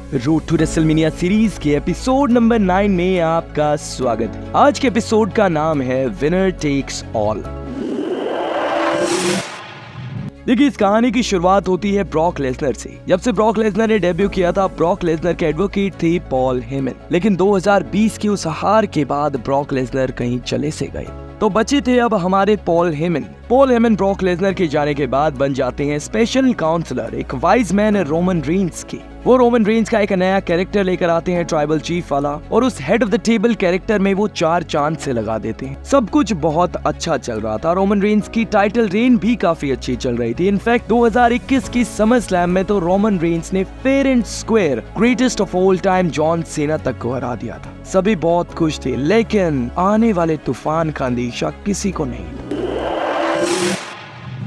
Road to WrestleMania series के episode number 9 में आपका स्वागत है। आज के एपिसोड का नाम है विनर टेक्स ऑल। देखिए, इस कहानी की शुरुआत होती है ब्रॉक लेसनर से। जब से ब्रॉक लेसनर ने डेब्यू किया था, ब्रॉक लेसनर के एडवोकेट थे पॉल हेमन। लेकिन 2020 की उस हार के बाद ब्रॉक लेसनर कहीं चले से गए, तो बचे थे अब हमारे Paul Heyman. Paul Heyman Brock Lesnar के जाने के बाद बन जाते हैं स्पेशल काउंसलर, एक वाइज मैन रोमन रेंस के। वो रोमन रेंस का एक नया कैरेक्टर लेकर आते हैं, ट्राइबल चीफ वाला, और उस head of the table character में वो 4 चांद से लगा देते हैं। सब कुछ बहुत अच्छा चल रहा था। रोमन रेंस की टाइटल रेन भी काफी अच्छी चल रही थी। इनफैक्ट 2021 की समर स्लैम में तो रोमन रेंस ने fair and square greatest of all time John Cena तक को हरा दिया था। सभी बहुत खुश थे, लेकिन आने वाले तूफान का अंदेशा किसी को नहीं।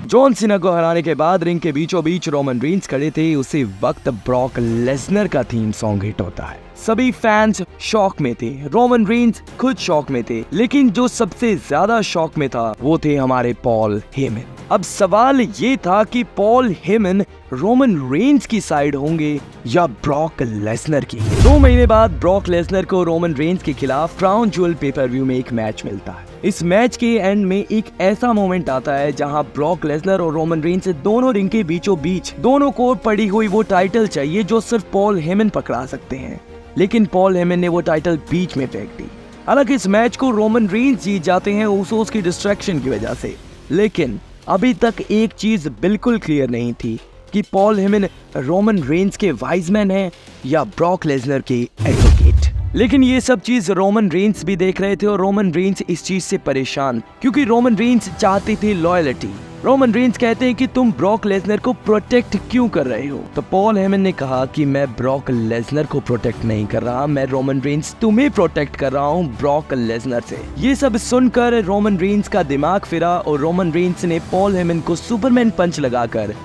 जॉन सीना को हराने के बाद रिंग के बीचों बीच रोमन रेंस खड़े थे। उसी वक्त ब्रॉक लेसनर का थीम सॉन्ग हिट होता है। सभी फैंस शॉक में थे, रोमन रेंस खुद शॉक में थे, लेकिन जो सबसे ज्यादा शॉक में था वो थे हमारे पॉल हेमन। अब सवाल ये था कि पॉल हेमन रोमन रेंस की साइड होंगे या ब्रॉक लेसनर की। 2 महीने बाद ब्रॉक लेसनर को रोमन रेंस के खिलाफ क्राउन ज्वेल पेपर व्यू में एक मैच मिलता है। इस मैच के एंड में एक ऐसा मोमेंट आता है जहां ब्रॉक लेसनर और रोमन रेंस दोनों रिंग के बीचों बीच दोनों को पड़ी हुई वो टाइटल चाहिए जो सिर्फ पॉल हेमन पकड़ा सकते हैं, लेकिन पॉल हेमन ने वो टाइटल बीच में फेंक दी। हालांकि इस मैच को रोमन रेंस जीत जाते हैं उसोस की डिस्ट्रैक्शन की वजह से, लेकिन अभी तक एक चीज बिल्कुल क्लियर नहीं थी कि पॉल हेमन रोमन रेंस के वाइज मैन हैं या ब्रॉक लेसनर के एडवोकेट। लेकिन ये सब चीज रोमन रेंस भी देख रहे थे और रोमन रेंस इस चीज से परेशान, क्योंकि रोमन रेंस चाहते थे लॉयल्टी। रोमन रेंस कहते हैं कि तुम ब्रॉक लेसनर को प्रोटेक्ट क्यों कर रहे हो? तो पॉल हेमन ने कहा कि मैं ब्रॉक लेसनर को प्रोटेक्ट नहीं कर रहा, मैं रोमन रेंस तुम्हें प्रोटेक्ट कर रहा हूँ ब्रॉक लेसनर से। ये सब सुनकर रोमन रेंस का दिमाग फिरा और रोमन रेंस ने पॉल हेमन को सुपरमैन पंच लगाकर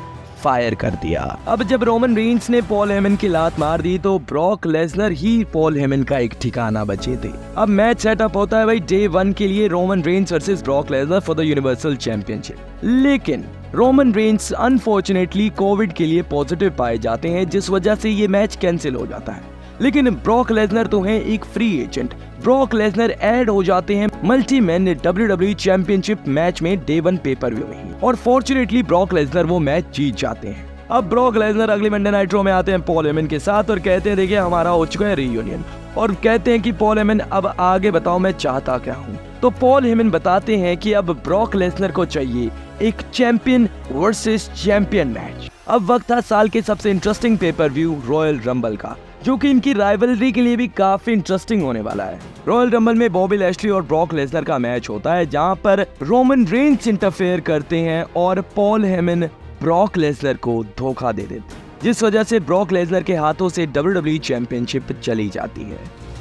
फायर कर दिया। अब जब रोमन रेंस ने पॉल हेमन की लात मार दी तो ब्रॉक लेसनर ही पॉल हेमन का एक ठिकाना बचे थे। अब मैच सेटअप होता है भाई डे 1 के लिए, Roman Reigns versus Brock Lesnar for the universal championship. लेकिन रोमन रेंस अनफॉर्चुनेटली कोविड के लिए पॉजिटिव पाए जाते हैं, जिस वजह से ये मैच कैंसिल हो जाता है। लेकिन ब्रॉक लेसनर तो हैं एक free agent. Brock Lesnar add हो जाते हैं multi man WWE championship match में डे 1 पेपर व्यू में, और फॉर्चुनेटली ब्रॉक लेसनर वो मैच जीत जाते हैं। अब ब्रॉक लेसनर अगले मंडे नाइट रो में आते हैं पॉल हेमन के साथ और कहते हैं देखिए हमारा हो चुका है रीयूनियन, और कहते हैं कि पॉल हेमन अब आगे बताओ मैं चाहता क्या हूँ। तो पॉल हेमन बताते हैं कि अब ब्रॉक लेसनर को चाहिए एक चैंपियन वर्सेस चैंपियन मैच। अब वक्त था साल के सबसे interesting pay per view royal rumble का, जो कि इनकी राइवलरी के लिए भी काफी इंटरेस्टिंग होने वाला है। रॉयल रंबल में बॉबी लैशली और ब्रॉक लेसनर का मैच होता है, जहां पर रोमन रेंस इंटरफेयर करते हैं और पॉल हेमन ब्रॉक लेसनर को धोखा दे देते हैं, जिस वजह से ब्रॉक लेसनर के हाथों से WWE चैंपियनशिप चली जाती है।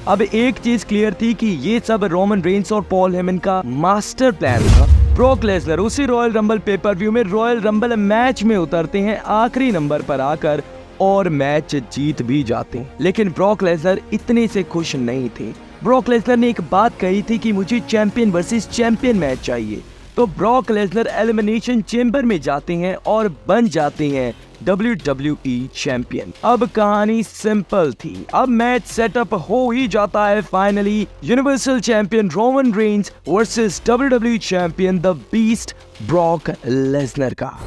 अब एक चीज क्लियर थी कि ये सब रोमन रेंस और पॉल हेमन का मास्टर प्लान था। ब्रॉक लेसनर उसी रॉयल रंबल पेपर व्यू में रॉयल रंबल मैच में उतरते हैं आखिरी नंबर पर आकर और मैच जीत भी जाते हैं। लेकिन ब्रॉक लेसनर इतने से खुश नहीं थे। ब्रॉक लेसनर ने एक बात कही थी कि मुझे चैंपियन वर्सेस चैंपियन मैच चाहिए। तो ब्रॉक लेसनर एलिमिनेशन चेंबर में जाते हैं और बन जाते हैं WWE चैंपियन। अब कहानी सिंपल थी। अब मैच सेटअप हो ही जाता है finally universal champion Roman Reigns versus WWE champion the beast Brock Lesnar का।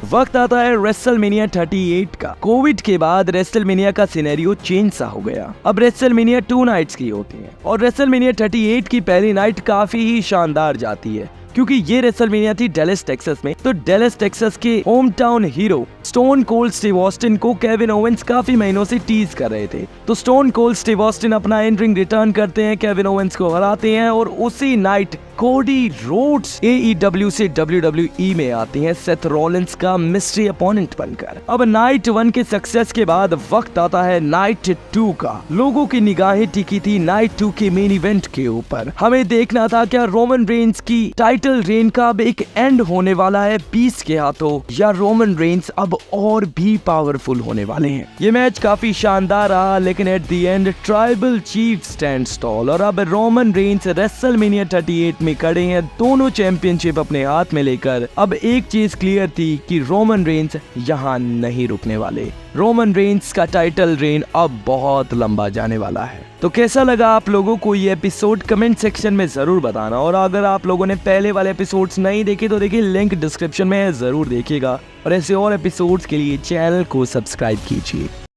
वक्त आता है रेसलमेनिया 38 का। कोविड के बाद रेसलमेनिया का सिनेरियो चेंज सा हो गया। अब रेसलमेनिया 2 नाइट्स की होती है और रेसलमेनिया 38 की पहली नाइट काफी ही शानदार जाती है, क्योंकि ये रेसलमेनिया थी डेलस टेक्सास में। तो डेलस टेक्सास के home town hero stone cold Steve Austin को केविन ओवेंस काफी महीनों से टीज कर रहे थे। तो स्टोन कोल्ड स्टीव ऑस्टिन अपना इन रिंग रिटर्न करते हैं, केविन ओवेंस को हराते हैं और उसी नाइट कोडी रोड्स AEW से WWE में आते हैं सेथ रॉलिंस का मिस्ट्री अपोनेंट बनकर। अब नाइट 1 के सक्सेस के बाद वक्त आता है नाइट 2 का। लोगों की निगाहें टिकी थी नाइट 2 के मेन इवेंट के ऊपर। हमें देखना था क्या रोमन रेंस की टाइटल रेन का अब एक एंड होने वाला है बीस के हाथों, या रोमन रेंस अब और भी पावरफुल होने वाले हैं। ये मैच काफी शानदार रहा, लेकिन at the end tribal chief stands tall और अब रोमन रेंस रेसलमेनिया 38 में खड़े हैं, दोनों चैंपियनशिप अपने हाथ में लेकर। अब एक चीज क्लियर थी कि रोमन रेंस यहाँ नहीं रुकने वाले। रोमन रेंस का टाइटल रेन अब बहुत लंबा जाने वाला है। तो कैसा लगा आप लोगों को ये एपिसोड, कमेंट सेक्शन में जरूर बताना। और अगर आप लोगों ने पहले वाले एपिसोड्स नहीं देखे तो देखिए, लिंक डिस्क्रिप्शन में है, जरूर देखिएगा। और ऐसे और एपिसोड्स के लिए चैनल को सब्सक्राइब कीजिए।